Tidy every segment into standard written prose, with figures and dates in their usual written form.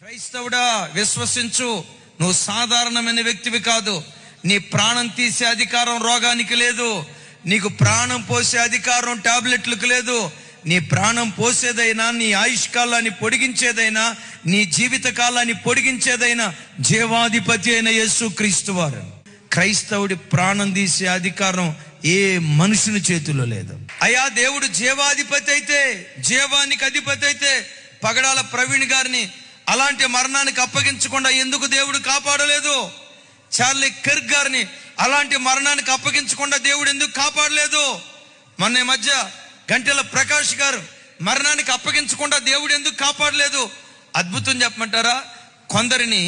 క్రైస్తవుడా, విశ్వసించు, నువ్వు సాధారణమైన వ్యక్తివి కాదు. నీ ప్రాణం తీసే అధికారం రోగానికి లేదు. నీకు ప్రాణం పోసే అధికారం టాబ్లెట్లకు లేదు. నీ ప్రాణం పోసేదైనా, నీ ఆయుష్కాలాన్ని పొడిగించేదైనా, నీ జీవిత కాలాన్ని పొడిగించేదైనా జీవాధిపతి అయిన యేసుక్రీస్తు వారు. క్రైస్తవుడి ప్రాణం తీసే అధికారం ఏ మనుషుని చేతిలో లేదు. అయ్యా, దేవుడు జీవాధిపతి అయితే, జీవానికి అధిపతి అయితే పగడాల ప్రవీణ్ గారిని అలాంటి మరణానికి అప్పగించకుండా ఎందుకు దేవుడు కాపాడలేదు? చార్లీ కిర్క్ గారిని అలాంటి మరణానికి అప్పగించకుండా దేవుడు ఎందుకు కాపాడలేదు? మొన్న మధ్య గంటెల ప్రకాష్ గారు మరణానికి అప్పగించకుండా దేవుడు ఎందుకు కాపాడలేదు? అద్భుతం చెప్పమంటారా? కొందరిని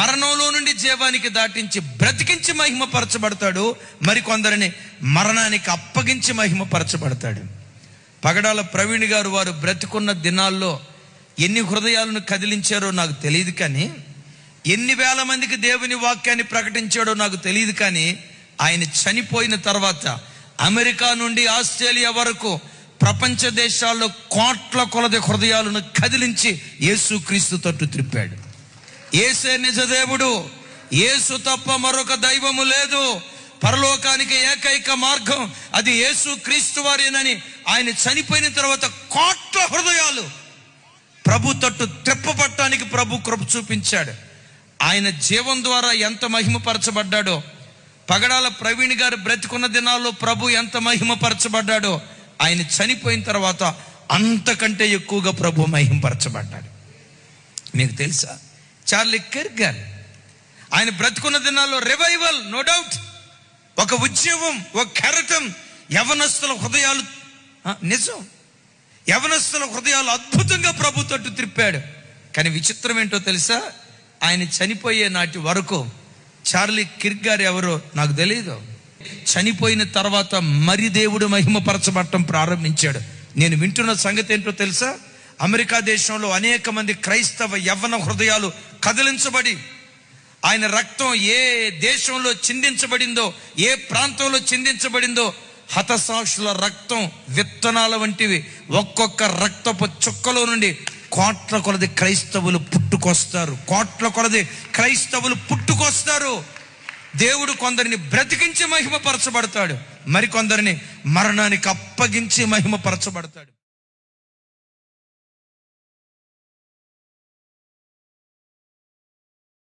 మరణంలో నుండి జీవానికి దాటించి బ్రతికించి మహిమపరచబడతాడు, మరికొందరిని మరణానికి అప్పగించి మహిమపరచబడతాడు. పగడాల ప్రవీణ్ గారు వారు బ్రతికున్న దినాల్లో ఎన్ని హృదయాలను కదిలించారో నాకు తెలియదు, కానీ ఎన్ని వేల మందికి దేవుని వాక్యాన్ని ప్రకటించాడో నాకు తెలియదు, కానీ ఆయన చనిపోయిన తర్వాత అమెరికా నుండి ఆస్ట్రేలియా వరకు ప్రపంచ దేశాల్లో కోట్ల కొలది హృదయాలను కదిలించి యేసుక్రీస్తు తట్టు త్రిప్పాడు. యేసే నిజ దేవుడు, యేసు తప్ప మరొక దైవము లేదు, పరలోకానికి ఏకైక మార్గం అది యేసుక్రీస్తు వారేనని ఆయన చనిపోయిన తర్వాత కోట్ల హృదయాలు ప్రభు తట్టు త్రిప్పబట్టడానికి ప్రభు కృప చూపించాడు. ఆయన జీవం ద్వారా ఎంత మహిమపరచబడ్డాడో, పగడాల ప్రవీణ్ గారు బ్రతికున్న దినాల్లో ప్రభు ఎంత మహిమపరచబడ్డాడో, ఆయన చనిపోయిన తర్వాత అంతకంటే ఎక్కువగా ప్రభు మహిమపరచబడ్డాడు. మీకు తెలుసా? చార్లీ కిర్క్ గారు ఆయన బ్రతికున్న దినాల్లో రివైవల్, నో డౌట్, ఒక ఉద్యమం, ఒక కెరటం, యవనస్తుల హృదయాలు, నిజం, యవనస్తుల హృదయాలు అద్భుతంగా ప్రభు తట్టు త్రిప్పాడు. కానీ విచిత్రం ఏంటో తెలుసా? ఆయన చనిపోయే నాటి వరకు చార్లీ కిర్క్ గారు ఎవరో నాకు తెలియదు. చనిపోయిన తర్వాత మరి దేవుడు మహిమపరచబడటం ప్రారంభించాడు. నేను వింటున్న సంగతి ఏంటో తెలుసా? అమెరికా దేశంలో అనేక మంది క్రైస్తవ యవ్వన హృదయాలు కదిలించబడి, ఆయన రక్తం ఏ దేశంలో చిందించబడిందో, ఏ ప్రాంతంలో చిందించబడిందో, హతసాక్షుల రక్తం విత్తనాల వంటివి ఒక్కొక్క రక్తపు చుక్కలో నుండి కోట్ల కొలది క్రైస్తవులు పుట్టుకొస్తారు. కోట్ల కొలది క్రైస్తవులు పుట్టుకొస్తారు. దేవుడు కొందరిని బ్రతికించి మహిమపరచబడతాడు, మరికొందరిని మరణానికి అప్పగించి మహిమపరచబడతాడు.